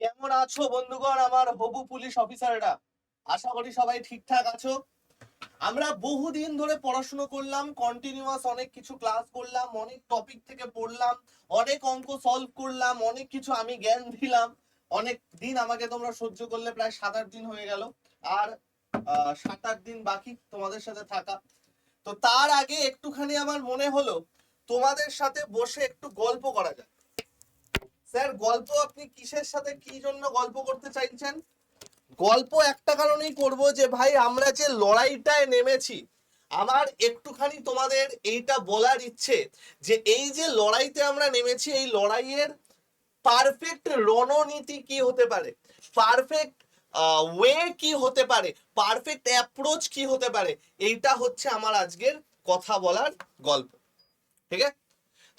কেমন আছো বন্ধুগণ, আমার হবু পুলিশ অফিসাররা? আশা করি সবাই ঠিকঠাক আছো। আমরা বহুদিন ধরে পড়াশোনা করলাম, কন্টিনিউয়াস অনেক কিছু ক্লাস করলাম, অনেক টপিক থেকে পড়লাম, অনেক অঙ্ক সলভ করলাম, অনেক কিছু আমি জ্ঞান দিলাম। অনেক দিন আমাকে তোমরা সহ্য করলে, প্রায় 7-8 দিন হয়ে গেল। আর 7-8 দিন বাকি তোমাদের সাথে থাকা। তো তার আগে একটুখানি আমার মনে হলো তোমাদের সাথে বসে একটু গল্প করা যায়। স্যার, গল্প আপনি কিসের সাথে কি জন্য গল্প করতে চাইছেন? গল্প একটা কারণেই করব যে ভাই, আমরা যে লড়াইটায় নেমেছি, আমার একটুখানি তোমাদের এইটা বলার ইচ্ছে যে এই যে লড়াইতে আমরা নেমেছি, এই লড়াইয়ের পারফেক্ট রণনীতি কি হতে পারে, পারফেক্ট ওয়ে কি হতে পারে, পারফেক্ট অ্যাপ্রোচ কি হতে পারে, এইটা হচ্ছে আমার আজকের কথা বলার গল্প। ঠিক আছে,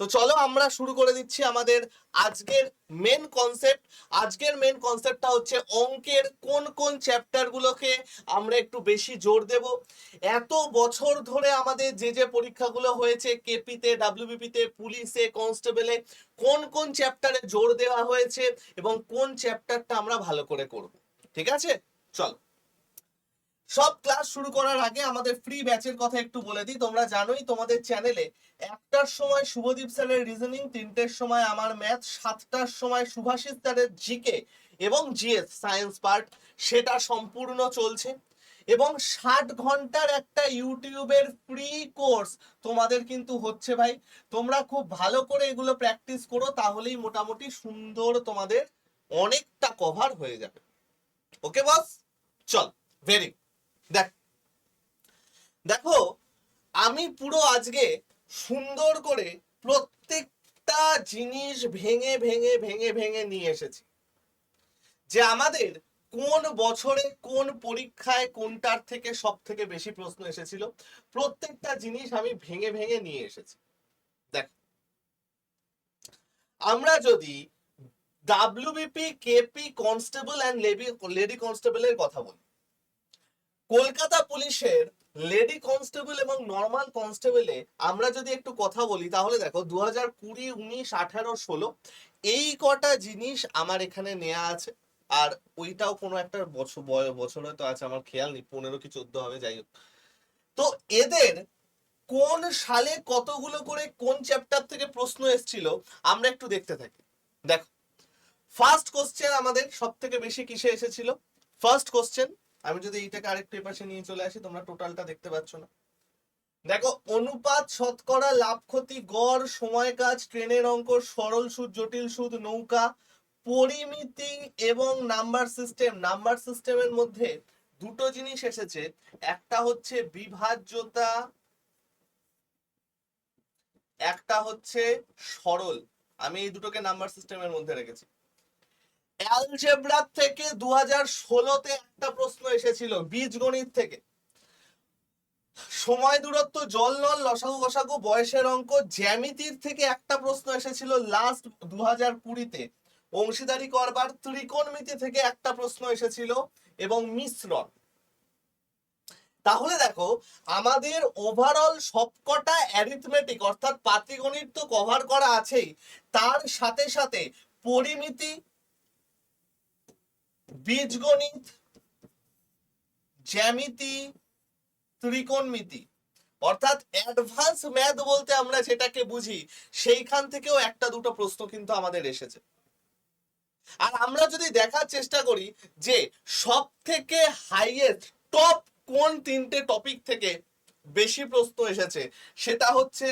তো চলো আমরা শুরু করে দিচ্ছি আমাদের আজকের মেন কনসেপ্ট। আজকের মেন কনসেপ্টটা হচ্ছে অঙ্কের কোন কোন চ্যাপ্টারগুলোকে আমরা একটু বেশি জোর দেব। এত বছর ধরে আমাদের যে যে পরীক্ষাগুলো হয়েছে, কেপিতে, ডাব্লিউবিপিতে, পুলিশে, কনস্টেবলে, কোন কোন চ্যাপ্টারে জোর দেওয়া হয়েছে এবং কোন চ্যাপ্টারটা আমরা ভালো করে করব। ঠিক আছে, চলো। সব ক্লাস শুরু করার আগে আমাদের ফ্রি ব্যাচের কথা একটু বলে দিই। তোমরা জানোই তোমাদের চ্যানেলে 1টার সময় শুভদীপ স্যারের রিজনিং, 3টের সময় আমার ম্যাথ, 7টার সময় সুভাষিস স্যারের জিকে এবং জিএস সায়েন্স পার্ট, সেটা সম্পূর্ণ চলছে। এবং 60 ঘন্টার একটা ইউটিউবের ফ্রি কোর্স তোমাদের কিন্তু হচ্ছে ভাই। তোমরা খুব ভালো করে এগুলো প্র্যাকটিস করো, তাহলেই মোটামুটি সুন্দর তোমাদের অনেকটা কভার হয়ে যাবে। ওকে বস, চল। ভেরি দেখ দেখো, আমি পুরো আজকে সুন্দর করে প্রত্যেকটা জিনিস ভেঙে ভেঙে ভেঙে ভেঙে নিয়ে এসেছি যে আমাদের কোন বছরে কোন পরীক্ষায় কোনটার থেকে সব থেকে বেশি প্রশ্ন এসেছিল। প্রত্যেকটা জিনিস আমি ভেঙে ভেঙে নিয়ে এসেছি। দেখ, আমরা যদি WBP, KP, constable and lady কনস্টেবলের কথা বলি, কলকাতা পুলিশের লেডি কনস্টেবল এবং নর্মাল কনস্টেবলে আমরা যদি একটু কথা বলি, তাহলে দেখো 2020, 19, 18, 16 এই কটা জিনিস আমার এখানে নেওয়া আছে। আর ওইটাও কোনো একটা বছর হয়তো আছে, আমার খেয়াল নেই, 15 কি 14 হবে, যাই হোক। তো এদের কোন সালে কতগুলো করে কোন চ্যাপ্টার থেকে প্রশ্ন এসেছিল আমরা একটু দেখতে থাকি। দেখো, ফার্স্ট কোশ্চেন আমাদের সব থেকে বেশি কিসে এসেছিল? ফার্স্ট কোশ্চেন, আমি যদি এইটাকে আরেকটু এপাশে নিয়ে চলে আসি, তোমরা টোটালটা দেখতে পাচ্ছ না। দেখো, অনুপাত, শতকরা, লাভ ক্ষতি, গড়, সময় কাজ, ট্রেনের অঙ্ক, সরল সুদ, জটিল সুদ, নৌকা, পরিমিতি এবং নাম্বার সিস্টেম। নাম্বার সিস্টেমের মধ্যে দুটো জিনিস এসেছে, একটা হচ্ছে বিভাজ্যতা, একটা হচ্ছে সরল। আমি এই দুটোকে নাম্বার সিস্টেমের মধ্যে রেখেছি। অ্যালজেব্রা থেকে 2016-তে একটা প্রশ্ন এসেছিল বীজগণিত থেকে। সময়, দূরত্ব, জল নল, লসাগু গসাগু, বয়সের অঙ্ক, জ্যামিতির থেকে একটা প্রশ্ন এসেছিল লাস্ট 2020-তে। অংশীদারি করবার, ত্রিকোণমিতি থেকে একটা প্রশ্ন এসেছিল এবং মিশ্রণ। তাহলে দেখো, আমাদের ওভারঅল সবকটা অ্যারিথমেটিক অর্থাৎ পাটিগণিত তো কভার করা আছেই, তার সাথে সাথে পরিমিতি, বীজগণিত, জ্যামিতি, ত্রিকোণমিতি, অর্থাৎ অ্যাডভান্স ম্যাথ বলতে আমরা যেটাকে বুঝি, সেইখান থেকেও একটা দুটো প্রশ্ন কিন্তু আমাদের এসেছে। আর আমরা যদি দেখার চেষ্টা করি যে সব থেকে হাইয়েস্ট টপ কোন 3টে টপিক থেকে বেশি প্রশ্ন এসেছে, সেটা হচ্ছে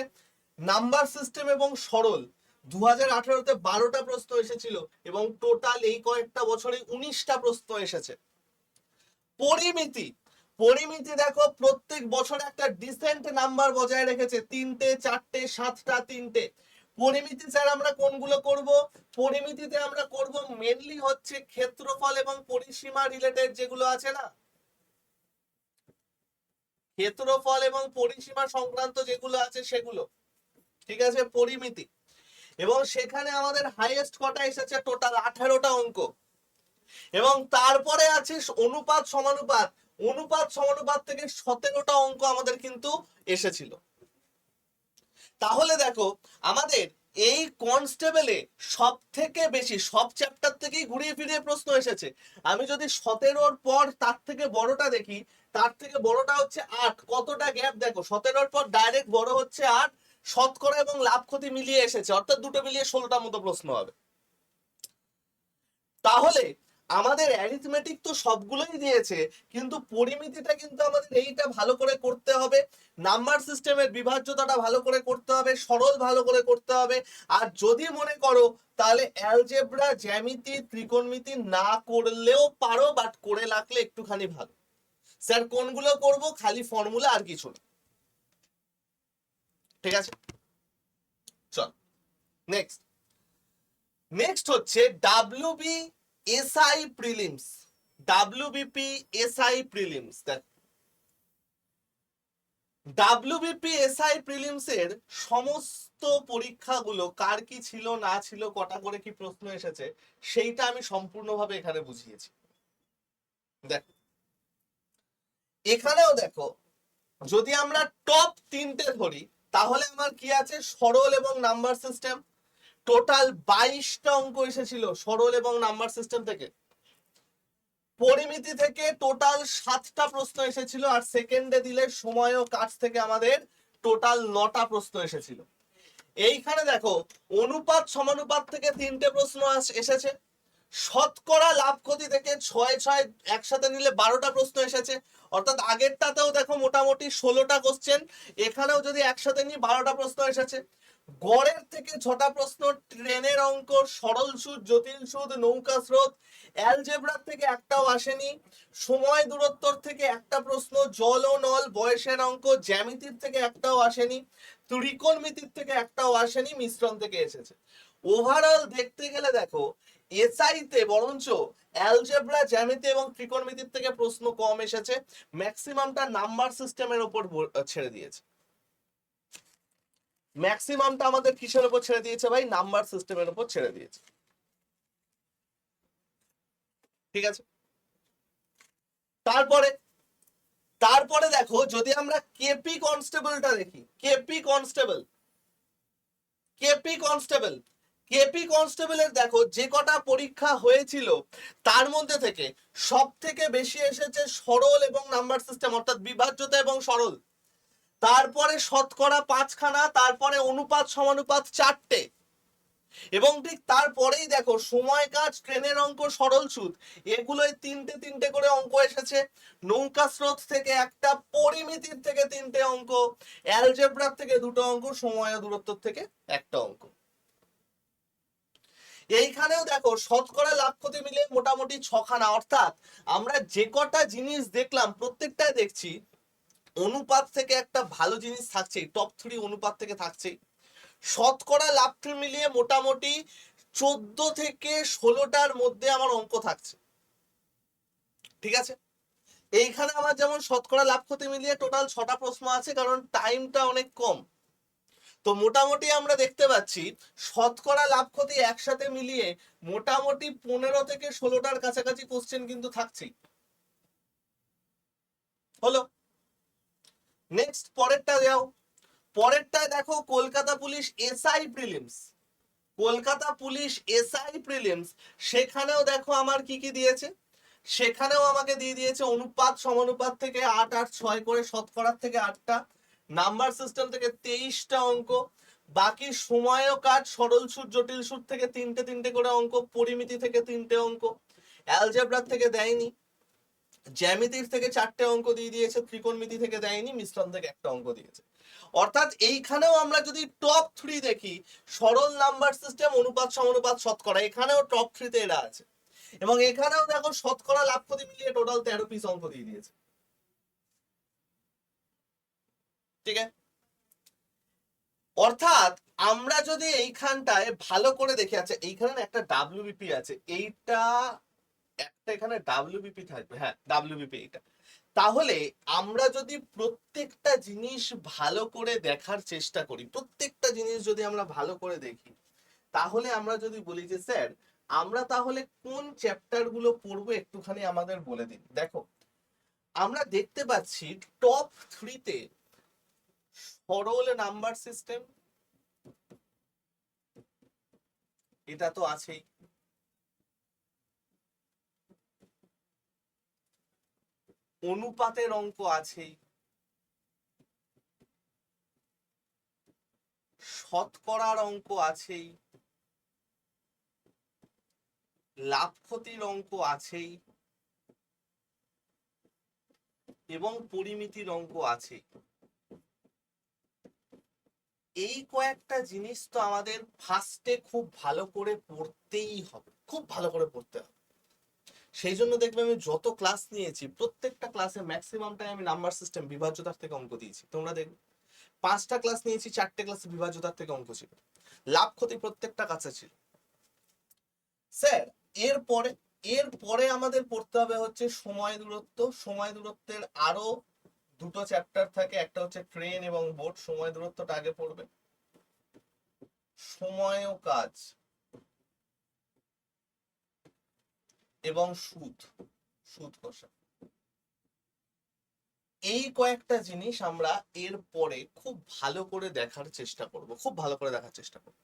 নাম্বার সিস্টেম এবং সরল। 2018-তে 12টা প্রশ্ন এসেছিল এবং টোটাল এই কয়েকটা বছরে 19টা প্রশ্ন এসেছে। পরিমিতি, পরিমিতি দেখো প্রত্যেক বছর একটা ডিসেন্ট নাম্বার বজায় রেখেছে, 3টে, 4টে, 7টা, 3টে। পরিমিতি স্যার আমরা কোনগুলো করব? পরিমিতিতে আমরা করব মেনলি হচ্ছে ক্ষেত্রফল এবং পরিসীমা রিলেটেড যেগুলো আছে না, ক্ষেত্রফল এবং পরিসীমা সংক্রান্ত যেগুলো আছে সেগুলো। ঠিক আছে, পরিমিতি। এবং সেখানে আমাদের হাইয়েস্ট কটা এসেছে? টোটাল 18টা অঙ্ক। এবং তারপরে আছে অনুপাত সমানুপাত। অনুপাত সমানুপাত থেকে 17টা অঙ্ক আমাদের কিন্তু এসেছিল। তাহলে দেখো, আমাদের এই কনস্টেবলে সব থেকে বেশি সব চ্যাপ্টার থেকেই ঘুরিয়ে ফিরিয়ে প্রশ্ন এসেছে। আমি যদি 17-র পর তার থেকে বড়টা দেখি, তার থেকে বড়টা হচ্ছে 8, কতটা গ্যাপ দেখো, 17-র পর ডাইরেক্ট বড় হচ্ছে 8, শতকরা এবং লাভ ক্ষতি মিলিয়ে এসেছে, অর্থাৎ দুটো মিলিয়ে 16টার মতো প্রশ্ন হবে। তাহলে আমাদের অ্যারিথমেটিক তো সবগুলোই দিয়েছে, কিন্তু পরিমিতিটা কিন্তু আমাদের এইটা ভালো করে করতে হবে, নাম্বার সিস্টেমের বিভাজ্যতাটা ভালো করে করতে হবে, সরল ভালো করে করতে হবে। আর যদি মনে করো তাহলে অ্যালজেব্রা, জ্যামিতি, ত্রিকোণমিতি না করলেও পারো, বাট করে রাখলে একটুখানি ভালো। স্যার কোনগুলো করব? খালি ফর্মুলা আর কিছু না। ঠিক আছে, চল নেক্সট। নেক্সট হচ্ছে WB SI prelims, WBP SI prelims. WBP SI prelims এর সমস্ত পরীক্ষাগুলো কার কি ছিল না ছিল, কটা করে কি প্রশ্ন এসেছে, সেইটা আমি সম্পূর্ণভাবে এখানে বুঝিয়েছি। দেখো এখানেও দেখো, যদি আমরা টপ 3টে ধরি তাহলে আমার কি আছে, সরল এবং নাম্বার সিস্টেম, টোটাল 22টা অঙ্ক এসেছিল সরল এবং নাম্বার সিস্টেম থেকে। পরিমিতি থেকে টোটাল 7টা প্রশ্ন এসেছিল, আর সেকেন্ডে দিলে সময় ও কাজ থেকে আমাদের টোটাল 9টা প্রশ্ন এসেছিল। এইখানে দেখো অনুপাত সমানুপাত থেকে 3টে প্রশ্ন এসেছে, শতকরা লাভ ক্ষতি থেকে 6 একসাথে নিলে 12টা প্রশ্ন এসেছে, অর্থাৎ আগেরটাতেও দেখো মোটামুটি 16টা কোশ্চেন, এখানেও যদি একসাথে নিই 12টা প্রশ্ন এসেছে। গড়ের থেকে 6টা প্রশ্ন, ট্রেনের অঙ্ক, সরল সুদ, জটিল সুদ, নৌকা স্রোত, অ্যালজেব্রার থেকে একটাও আসেনি, সময় দূরত্বর থেকে একটা প্রশ্ন, জল ও নল, বয়সের অঙ্ক, জ্যামিতির থেকে একটাও আসেনি, ত্রিকোণমিতির থেকে একটাও আসেনি, মিশ্রণ থেকে এসেছে। ওভারঅল দেখতে গেলে দেখো এসআইতে বরঞ্চ অ্যালজেব্রা, জ্যামিতি এবং ত্রিকোণমিতির থেকে প্রশ্ন কম এসেছে, ম্যাক্সিমামটা নাম্বার সিস্টেমের উপর ছেড়ে দিয়েছে। ম্যাক্সিমামটা আমাদের কিসের উপর ছেড়ে দিয়েছে ভাই? নাম্বার সিস্টেমের উপর ছেড়ে দিয়েছে। ঠিক আছে, তারপরে তারপরে দেখো যদি আমরা কেপি কনস্টেবলটা দেখি, KP constable, KP constable, KP কনস্টেবলের দেখো যে কটা পরীক্ষা হয়েছিল তার মধ্যে থেকে সব থেকে বেশি এসেছে সরল এবং নাম্বার সিস্টেম, অর্থাৎ বিভাজ্যতা এবং সরল, তারপরে শতকরা 5খানা, তারপরে অনুপাত সমানুপাত 4টে, এবং ঠিক তারপরেই দেখো সময় কাজ, ট্রেনের অঙ্ক, সরল সুদ, এগুলোই 3টে করে অঙ্ক এসেছে। নৌকা স্রোত থেকে একটা, পরিমিতির থেকে 3টে অঙ্ক, অ্যালজেব্রার থেকে 2টো অঙ্ক, সময় ও দূরত্ব থেকে একটা অঙ্ক। এইখানেও দেখো শতকরা লাভ ক্ষতি মিলে মোটামুটি 6খানা, অর্থাৎ আমরা যে কটা জিনিস দেখলাম প্রত্যেকটাই দেখছি অনুপাত থেকে একটা ভালো জিনিস থাকছেই, টপ 3 অনুপাত থেকে থাকছেই। শতকরা লাভ মিলিয়ে মোটামুটি 14 থেকে 16টার মধ্যে আমার অঙ্ক থাকছে। ঠিক আছে, এইখানে আমার যেমন শতকরা লাভ ক্ষতি মিলিয়ে টোটাল 6টা প্রশ্ন আছে, কারণ টাইমটা অনেক কম। তো মোটামুটি আমরা দেখতে পাচ্ছি শতকরা লাভ ক্ষতি একসাথে মিলিয়ে মোটামুটি 15 থেকে 16টার কাছাকাছি কোশ্চেন কিন্তু থাকছেই। হলো, নেক্সট পরেরটা যাও। পরেরটায় দেখো Kolkata police SI prelims, Kolkata police SI prelims, সেখানেও দেখো আমার কি কি দিয়েছে, সেখানেও আমাকে দিয়ে দিয়েছে অনুপাত সমানুপাত থেকে 8 8 6 করে, শতকরার থেকে 8টা, নাম্বার সিস্টেম থেকে 23টা অঙ্ক, বাকি সময় ও কাজ, সরল সুদ, জটিল সুদ থেকে 3টে করে অঙ্ক, পরিমিতি থেকে 3টে অঙ্ক, অ্যালজেব্রার থেকে দেয়নি, জ্যামিতির থেকে 4টে অঙ্ক দিয়ে দিয়েছে, ত্রিকোণমিতি থেকে দেয়নি, মিশ্রণ থেকে একটা অঙ্ক দিয়েছে। অর্থাৎ এইখানেও আমরা যদি টপ 3 দেখি, সরল, নাম্বার সিস্টেম, অনুপাত সমানুপাত, শতকরা, এখানেও টপ 3তে এরা আছে। এবং এখানেও দেখো শতকরা লাভ ক্ষতি মিলিয়ে টোটাল 13 পিস অঙ্ক দিয়ে দিয়েছে। ঠিক আছে, অর্থাৎ আমরা যদি এইখানটায় ভালো করে দেখি, আচ্ছা এইখানে একটা ডাব্লিউবিপি আছে, এইটা একটা এখানে ডাব্লিউবিপি থাকবে, হ্যাঁ ডাব্লিউবিপি এইটা। তাহলে আমরা যদি প্রত্যেকটা জিনিস ভালো করে দেখার চেষ্টা করি, প্রত্যেকটা জিনিস যদি আমরা ভালো করে দেখি, তাহলে আমরা যদি বলি যে স্যার আমরা তাহলে কোন চ্যাপ্টার গুলো পড়বো একটুখানি আমাদের বলে দিন। দেখো আমরা দেখতে পাচ্ছি টপ 3তে সরল নাম্বার সিস্টেম, এটা তো আছেই। অনুপাতের অঙ্ক আছেই, শতকরার অঙ্ক আছেই, লাভ ক্ষতির অঙ্ক আছেই, এবং পরিমিতির অঙ্ক আছেই। এই কয়েকটা জিনিস তো আমাদের ফার্স্টে খুব ভালো করে পড়তেই হবে, খুব ভালো করে পড়তে হবে। সেই জন্য দেখবে আমি যত ক্লাস নিয়েছি প্রত্যেকটা ক্লাসে ম্যাক্সিমামটাই আমি নাম্বার সিস্টেম বিভাজ্যতার থেকে অঙ্ক দিয়েছি। তোমরা দেখবে 5টা ক্লাস নিয়েছি, 4টে ক্লাসে বিভাজ্যতার থেকে অঙ্ক ছিল, লাভ ক্ষতি প্রত্যেকটা কাছে ছিল। স্যার এরপরে আমাদের পড়তে হবে হচ্ছে সময় দূরত্ব। সময় দূরত্বের আরো দুটো চ্যাপ্টার থাকে, একটা হচ্ছে ট্রেন এবং বোট। সময় দূরত্বটা আগে পড়বে। সময় ও কাজ এবং সুদ কষা, এই কয়েকটা জিনিস আমরা এরপরে খুব ভালো করে দেখার চেষ্টা করব, খুব ভালো করে দেখার চেষ্টা করব।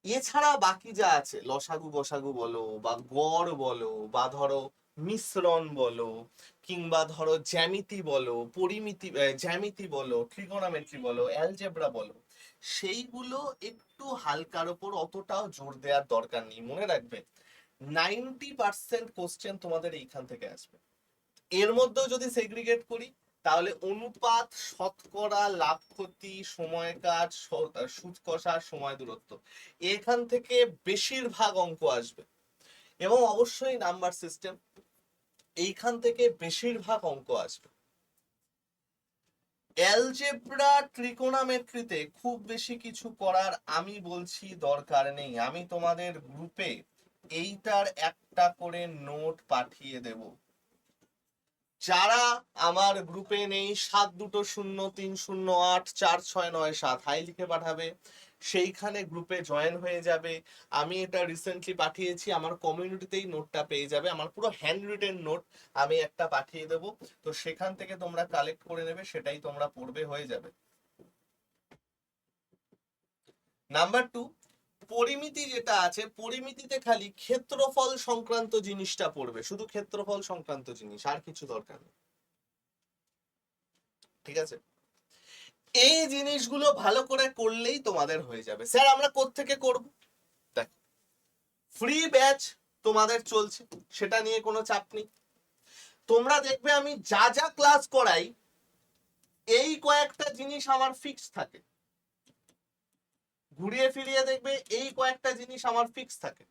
এছাড়া বাকি যা আছে, লসাগু গসাগু বলো বা গড় বলো বা ধরো মিশ্রণ বলো, কিংবা ধরো জ্যামিতি বলো, পরিমিতি, জ্যামিতি বলো, ট্রিগোনোমেট্রি বলো, অ্যালজেব্রা বলো, সেইগুলো একটু হালকার ওপর অতটাও জোর দেওয়ার দরকার নেই। মনে রাখবে 90% কোশ্চেন তোমাদের এইখান থেকে আসবে। এর মধ্যেও যদি সেগ্রিগেট করি তাহলে অনুপাত, শতকরা, লাভ ক্ষতি, সময় কাজ, সুদ কষা, সময় দূরত্ব, এখান থেকে বেশিরভাগ অঙ্ক আসবে। এবং অবশ্যই নাম্বার সিস্টেম, এইখান থেকে বেশিরভাগ অঙ্ক আসবে। অ্যালজেব্রা, ত্রিকোণমিতিতে খুব বেশি কিছু করার আমি বলছি দরকার নেই। আমি তোমাদের গ্রুপে এইটার একটা করে নোট পাঠিয়ে দেব। যারা আমার গ্রুপে নেই 7203084697 হাই লিখে পাঠাবে, সেইখানে গ্রুপে জয়েন হয়ে যাবে। আমি এটা রিসেন্টলি পাঠিয়েছি, আমার কমিউনিটিতেই নোটটা পেয়ে যাবে। আমার পুরো হ্যান্ড রিটেন নোট আমি একটা পাঠিয়ে দেব, তো সেখান থেকে তোমরা কালেক্ট করে নেবে, সেটাই তোমরা পড়বে, হয়ে যাবে। নাম্বার 2, পরিমিতি যেটা আছে, পরিমিতিতে খালি ক্ষেত্রফল সংক্রান্ত জিনিসটা পড়বে, শুধু ক্ষেত্রফল সংক্রান্ত জিনিস, আর কিছু দরকার নেই। ঠিক আছে, এই জিনিসগুলো ভালো করে করলেই তোমাদের হয়ে যাবে। স্যার আমরা কোত্থেকে করব? দেখো, ফ্রি ব্যাচ তোমাদের চলছে, সেটা নিয়ে কোনো চাপ নেই। তোমরা দেখবে আমি যা যা ক্লাস করাই এই কয়েকটা জিনিস আমার ফিক্স থাকে, ঘুরিয়ে ফিরিয়ে দেখবে এই কয়েকটা জিনিস আমার ফিক্স থাকে।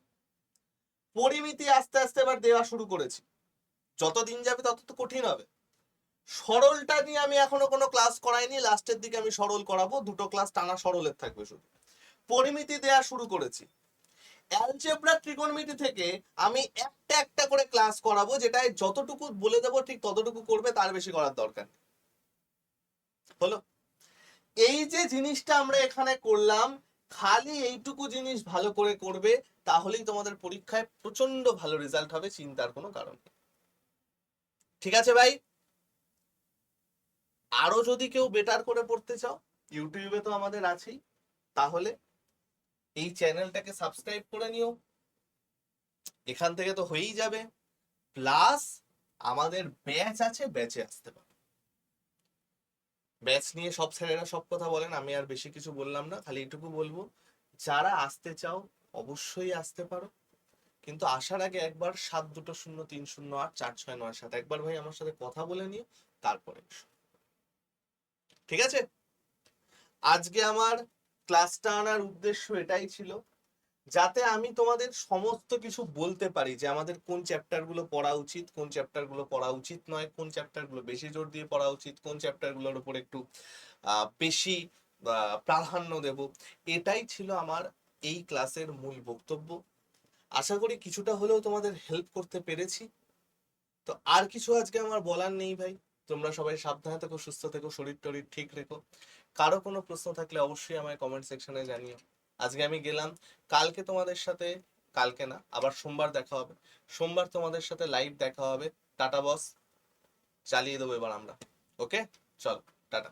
পরিমিতি আস্তে আস্তে এবার দেওয়া শুরু করেছি, যত দিন যাবে তত তো কঠিন হবে। সরলটা নিয়ে আমি এখনো কোনো ক্লাস করাইনি, লাস্টের দিকে আমি সরল করাবো, 2টো ক্লাস টানা সরলের থাকবে শুধু। পরিমিতি দেওয়া শুরু করেছি। অ্যালজেব্রা, ত্রিকোণমিতি থেকে আমি একটা একটা করে ক্লাস করাবো, যেটায় যতটুকু বলে দেবো ঠিক ততটুকু করবে, তার বেশি করার দরকার নেই। হলো? এই যে জিনিসটা আমরা এখানে করলাম, খালি এইটুকু জিনিস ভালো করে করবে, তাহলেই তোমাদের পরীক্ষায় প্রচন্ড ভালো রেজাল্ট হবে, চিন্তার কোনো কারণ নেই। ঠিক আছে ভাই? আরো যদি কেউ বেটার করে পড়তে চাও, ইউটিউবে তো আমাদের আছেই, তাহলে এই চ্যানেলটাকে সাবস্ক্রাইব করে নিও, এখান থেকে তো হয়েই যাবে। প্লাস আমাদের ব্যাচ আছে, ব্যাচে আসতে পারো। ব্যাচ নিয়ে সব স্যারেরা সব কথা বলেন, আমি আর বেশি কিছু বললাম না, খালি এটুকু বলবো, যারা আসতে চাও অবশ্যই আসতে পারো, কিন্তু আসার আগে একবার 7203084697 একবার ভাই আমার সাথে কথা বলে নিও, তারপরে ঠিক আছে? আজকে আমার ক্লাসটা আনার উদ্দেশ্য এটাই ছিল, যাতে আমি তোমাদের সমস্ত কিছু বলতে পারি যে আমাদের কোন চ্যাপ্টার গুলো পড়া উচিত, কোন চ্যাপ্টার গুলো পড়া উচিত নয়, কোন চ্যাপ্টার গুলো বেশি জোর দিয়ে পড়া উচিত, কোন চ্যাপ্টার গুলোর উপর একটু বেশি প্রাধান্য দেব। এটাই ছিল আমার এই ক্লাসের মূল বক্তব্য। আশা করি কিছুটা হলেও তোমাদের হেল্প করতে পেরেছি। তো আর কিছু আজকে আমার বলার নেই ভাই। তোমরা সবাই সাবধানে থেকো, সুস্থ থেকো, শরীর টরীর ঠিক রেখো। কারো কোনো প্রশ্ন থাকলে অবশ্যই আমায় কমেন্ট সেকশনে জানিও। আজকে আমি গেলাম, কালকে তোমাদের সাথে, কালকে না আবার সোমবার দেখা হবে, সোমবার তোমাদের সাথে লাইভ দেখা হবে। টাটা বস, চালিয়ে দেবো এবার আমরা। ওকে, চল টাটা।